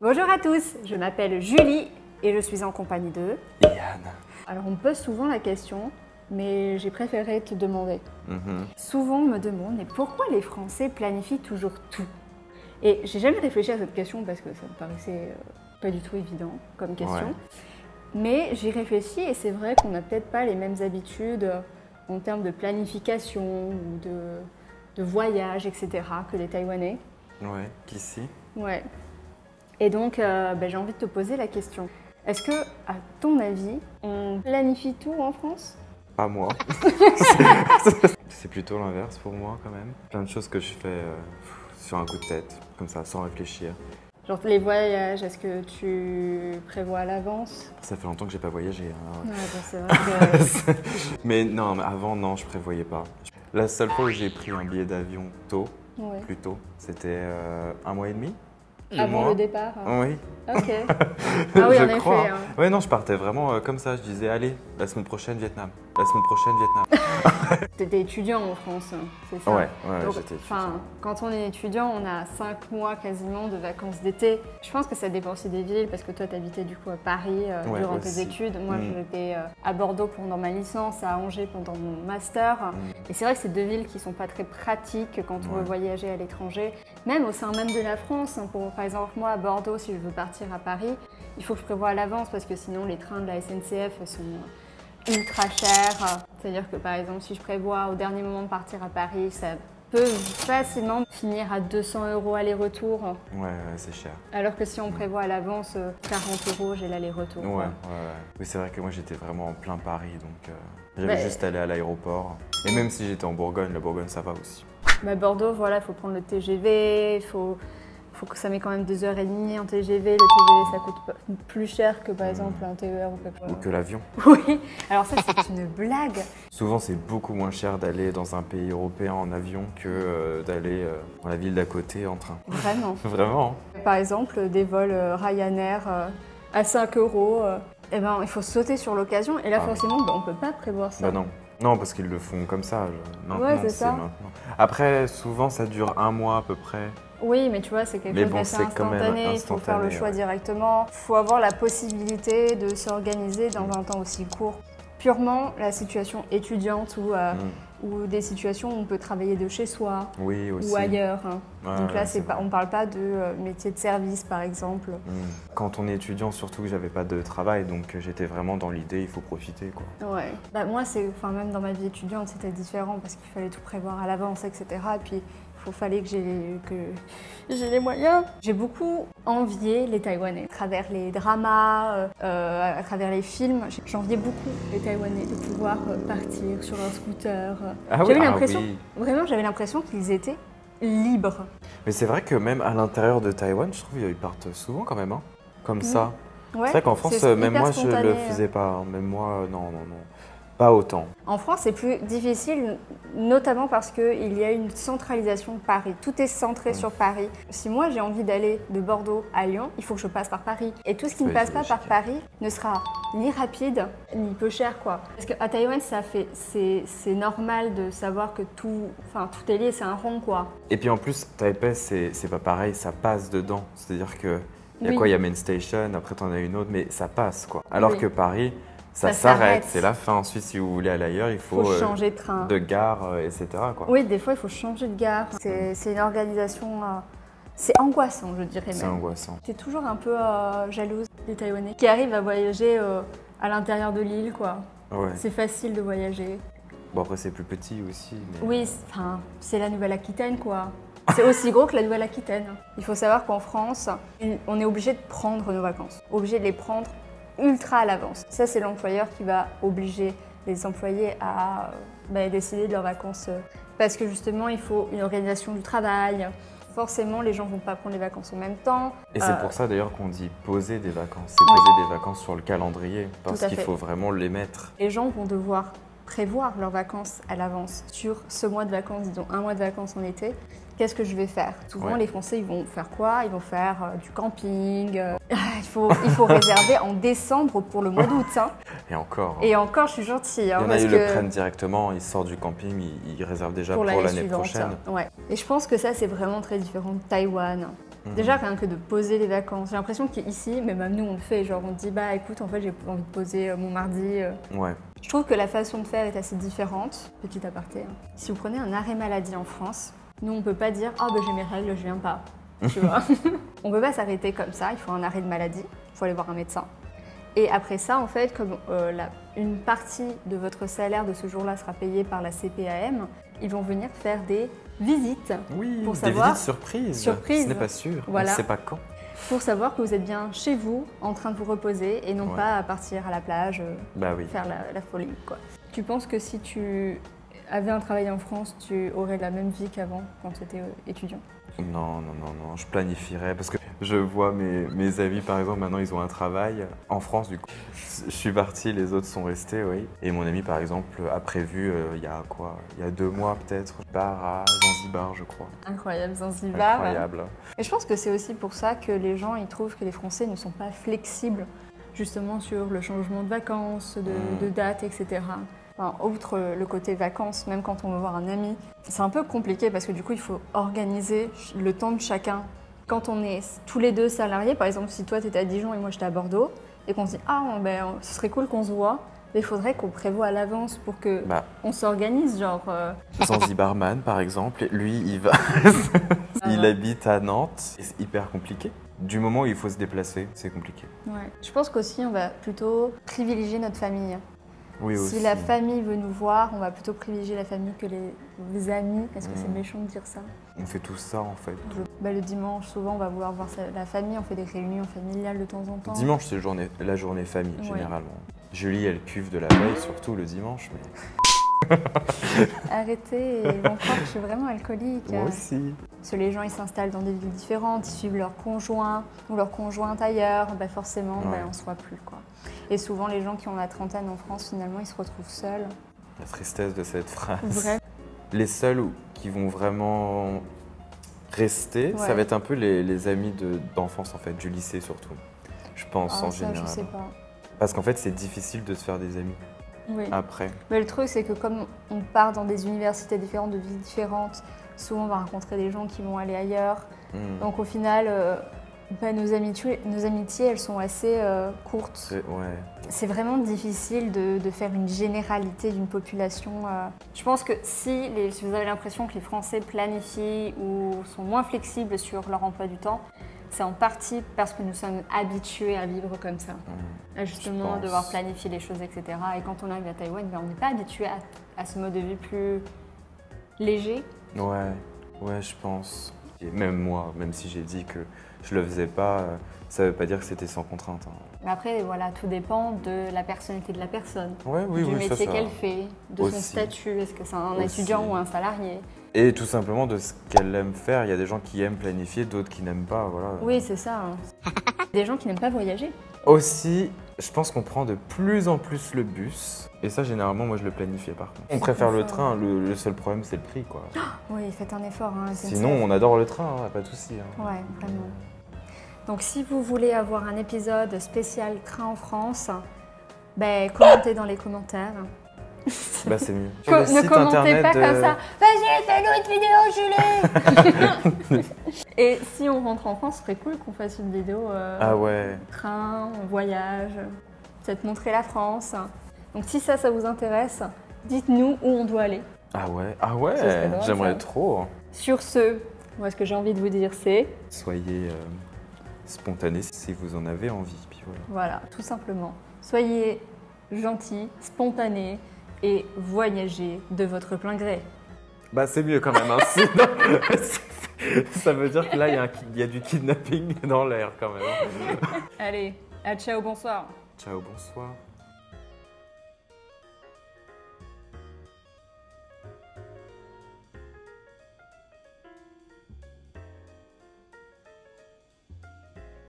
Bonjour à tous, je m'appelle Julie et je suis en compagnie de Yann. Alors on me pose souvent la question, mais j'ai préféré te demander. Souvent on me demande, mais pourquoi les Français planifient toujours tout? Et j'ai jamais réfléchi à cette question parce que ça me paraissait pas du tout évident comme question. Ouais. Mais j'y réfléchis et c'est vrai qu'on n'a peut-être pas les mêmes habitudes en termes de planification ou de voyage, etc. que les Taïwanais. Ouais, qu'ici. Ouais. Et donc, j'ai envie de te poser la question. Est-ce que, à ton avis, on planifie tout en France? Pas moi. C'est plutôt l'inverse pour moi quand même. Plein de choses que je fais sur un coup de tête, comme ça, sans réfléchir. Genre les voyages, est-ce que tu prévois à l'avance? Ça fait longtemps que j'ai pas voyagé. Hein. Ouais, c'est vrai que... Mais non, mais avant, non, je prévoyais pas. La seule fois où j'ai pris un billet d'avion Ouais. plus tôt, c'était 1 mois et demi. Avant le départ? Oui. Ok. Ah oui, je en crois. effet. Hein. Ouais, non, je partais vraiment comme ça. Je disais, allez, la semaine prochaine, Vietnam. La semaine prochaine, Vietnam. T'étais étudiant en France, hein, c'est ça? Ouais, Donc, j'étais quand on est étudiant, on a 5 mois quasiment de vacances d'été. Je pense que ça dépend aussi des villes, parce que toi, t'habitais du coup à Paris durant tes études. Moi, j'étais à Bordeaux pendant ma licence, à Angers pendant mon master. Et c'est vrai que c'est deux villes qui sont pas très pratiques quand on veut voyager à l'étranger. Même au sein même de la France, hein, par exemple, moi, à Bordeaux, si je veux partir à Paris, il faut que je prévoie à l'avance, parce que sinon, les trains de la SNCF sont ultra chers. C'est-à-dire que par exemple, si je prévois au dernier moment de partir à Paris, ça peut facilement finir à 200 € aller-retour. Ouais, c'est cher. Alors que si on prévoit à l'avance 40 €, j'ai l'aller-retour. Ouais. Oui, c'est vrai que moi j'étais vraiment en plein Paris, donc j'avais juste allé à l'aéroport. Et même si j'étais en Bourgogne, la Bourgogne ça va aussi. Bordeaux, voilà, il faut prendre le TGV, il faut que ça met quand même 2h30 en TGV. Le TGV, ça coûte plus cher que par exemple un TER ou quelque chose. Ou que l'avion. Oui, alors ça c'est une blague. Souvent c'est beaucoup moins cher d'aller dans un pays européen en avion que d'aller dans la ville d'à côté en train. Vraiment. Vraiment. Par exemple, des vols Ryanair à 5 €, eh ben, il faut sauter sur l'occasion. Et là, forcément, on ne peut pas prévoir ça. Bah non. Non, parce qu'ils le font comme ça. Maintenant, Ouais, c'est ça. maintenant. Après, souvent ça dure 1 mois à peu près. Oui, mais tu vois, c'est quelque chose d'assez instantané. Il faut faire le choix directement. Il faut avoir la possibilité de s'organiser dans un temps aussi court. Purement la situation étudiante ou des situations où on peut travailler de chez soi ou ailleurs. Hein. Donc là, on ne parle pas de métier de service, par exemple. Quand on est étudiant, surtout que j'avais pas de travail, donc j'étais vraiment dans l'idée, il faut profiter, quoi. Ouais. Moi, même dans ma vie étudiante, c'était différent parce qu'il fallait tout prévoir à l'avance, etc. Et puis, il fallait que j'ai les moyens. J'ai beaucoup envié les Taïwanais. À travers les dramas, à travers les films, j'enviais beaucoup les Taïwanais de pouvoir partir sur un scooter. Vraiment, j'avais l'impression qu'ils étaient libres. Mais c'est vrai que même à l'intérieur de Taïwan, je trouve qu'ils partent souvent quand même, hein, comme ça. Ouais, c'est vrai qu'en France, même moi, je le faisais pas. Même moi, non. Pas autant. En France, c'est plus difficile, notamment parce qu'il y a une centralisation de Paris. Tout est centré sur Paris. Si moi, j'ai envie d'aller de Bordeaux à Lyon, il faut que je passe par Paris. Et tout ce qui ne passe pas par Paris ne sera ni rapide, ni peu cher, quoi. Parce qu'à Taïwan, c'est normal de savoir que tout est lié, c'est un rond, quoi. Et puis en plus, Taipei, c'est pas pareil, ça passe dedans. C'est-à-dire que il y a Main Station, après t'en as une autre, mais ça passe, quoi. Alors que Paris, ça s'arrête, c'est la fin. Ensuite, si vous voulez aller ailleurs, il faut changer de train, de gare, etc., quoi. Oui, des fois, il faut changer de gare. C'est une organisation... c'est angoissant, je dirais même. C'est angoissant. T'es toujours un peu jalouse des Taïwanais qui arrivent à voyager à l'intérieur de l'île, quoi. Ouais. C'est facile de voyager. Bon, après, c'est plus petit aussi. Mais... Oui, c'est la Nouvelle-Aquitaine, quoi. C'est aussi gros que la Nouvelle-Aquitaine. Il faut savoir qu'en France, on est obligé de prendre nos vacances. Obligé de les prendre ultra à l'avance. Ça, c'est l'employeur qui va obliger les employés à décider de leurs vacances parce que justement, il faut une organisation du travail. Forcément, les gens ne vont pas prendre les vacances en même temps. Et c'est pour ça d'ailleurs qu'on dit poser des vacances. C'est poser des vacances sur le calendrier parce qu'il faut vraiment les mettre. Les gens vont devoir prévoir leurs vacances à l'avance sur ce mois de vacances, disons 1 mois de vacances en été. Qu'est-ce que je vais faire? Souvent, les Français, ils vont faire quoi? Ils vont faire du camping. Il faut réserver en décembre pour le mois d'août. Hein. Et encore. Et encore, je suis gentille. Hein, il y en a, ils le prennent directement, ils sortent du camping, ils réservent déjà pour l'année prochaine. Ouais. Et je pense que ça, c'est vraiment très différent de Taïwan. Déjà, rien que de poser les vacances. J'ai l'impression qu'ici, mais même nous, on le fait. Genre, on dit, bah écoute, en fait, j'ai envie de poser mon mardi. Ouais. Je trouve que la façon de faire est assez différente. Petit aparté. Hein. Si vous prenez un arrêt maladie en France, nous, on peut pas dire, ah bah j'ai mes règles, je viens pas. Tu vois. On peut pas s'arrêter comme ça. Il faut un arrêt de maladie. Il faut aller voir un médecin. Et après ça, en fait, comme une partie de votre salaire de ce jour-là sera payée par la CPAM, ils vont venir faire des visites. Oui, pour des visites surprises. Surprise. Ce n'est pas sûr. Voilà. On ne sait pas quand. Pour savoir que vous êtes bien chez vous, en train de vous reposer et non pas à partir à la plage, faire la folie, quoi. Tu penses que si tu avais un travail en France, tu aurais la même vie qu'avant quand tu étais étudiant? Non, je planifierais parce que je vois mes amis par exemple, maintenant ils ont un travail en France du coup. Je suis parti, les autres sont restés, oui. Et mon ami par exemple a prévu il y a 2 mois peut-être, je pars à Zanzibar je crois. Incroyable, Zanzibar. Incroyable. Et je pense que c'est aussi pour ça que les gens ils trouvent que les Français ne sont pas flexibles justement sur le changement de vacances, de date, etc. Enfin, outre le côté vacances, même quand on veut voir un ami, c'est un peu compliqué parce que du coup, il faut organiser le temps de chacun. Quand on est tous les deux salariés, par exemple, si toi, tu étais à Dijon et moi, j'étais à Bordeaux, et qu'on se dit « Ah, ce serait cool qu'on se voit », mais il faudrait qu'on prévoie à l'avance pour que on s'organise, genre… Zanzibarman, par exemple, lui, il va… il habite à Nantes, c'est hyper compliqué. Du moment où il faut se déplacer, c'est compliqué. Ouais. Je pense qu'aussi, on va plutôt privilégier notre famille. Oui, si aussi. la famille veut nous voir, on va plutôt privilégier la famille que les amis. Est-ce que c'est méchant de dire ça? On fait tout ça en fait. Le dimanche, souvent, on va vouloir voir la famille. On fait des réunions familiales de temps en temps. Dimanche, c'est la journée famille, généralement. Julie, elle cuve de la veille, surtout le dimanche. Mais... Arrêtez, ils vont croire que je suis vraiment alcoolique. Moi aussi. Parce que les gens, ils s'installent dans des villes différentes, ils suivent leur conjoint ou leur conjointe ailleurs. Forcément, on ne se voit plus, quoi. Et souvent, les gens qui ont la trentaine en France, finalement, ils se retrouvent seuls. La tristesse de cette phrase. Vrai. Les seuls qui vont vraiment rester, ça va être un peu les amis d'enfance, en fait, du lycée surtout. Je pense en général. Je sais pas. Parce qu'en fait, c'est difficile de se faire des amis après. Mais le truc, c'est que comme on part dans des universités différentes, de villes différentes, souvent on va rencontrer des gens qui vont aller ailleurs. Donc au final… nos amitiés, elles sont assez courtes. C'est vraiment difficile de faire une généralité d'une population. Je pense que si vous avez l'impression que les Français planifient ou sont moins flexibles sur leur emploi du temps, c'est en partie parce que nous sommes habitués à vivre comme ça. Justement, devoir planifier les choses, etc. Et quand on arrive à Taïwan, on n'est pas habitué à ce mode de vie plus léger. Ouais, je pense. Et même moi, même si j'ai dit que je le faisais pas, ça veut pas dire que c'était sans contrainte. Mais après, voilà, tout dépend de la personnalité de la personne, du métier qu'elle fait, de son statut, est-ce que c'est un étudiant ou un salarié. Et tout simplement de ce qu'elle aime faire. Il y a des gens qui aiment planifier, d'autres qui n'aiment pas, voilà. Oui, c'est ça. Des gens qui n'aiment pas voyager. Aussi, je pense qu'on prend de plus en plus le bus. Et ça, généralement, moi, je le planifiais par contre. On préfère le train. Le seul problème, c'est le prix, quoi. Oui, faites un effort. Sinon, on adore le train, pas de souci. Ouais, vraiment. Donc, si vous voulez avoir un épisode spécial train en France, commentez dans les commentaires. C'est mieux. Ne commentez pas comme ça. Vas-y, fais-nous une vidéo, Julie. Et si on rentre en France, ce serait cool qu'on fasse une vidéo train, voyage, peut-être montrer la France. Donc si ça vous intéresse, dites-nous où on doit aller. Ah ouais, j'aimerais trop. Sur ce, moi ce que j'ai envie de vous dire c'est… Soyez spontané si vous en avez envie. Puis voilà, tout simplement. Soyez gentils, spontanés et voyagez de votre plein gré. C'est mieux quand même. Sinon, ça veut dire que là, il y a du kidnapping dans l'air quand même. Allez, ciao, bonsoir. Ciao, bonsoir.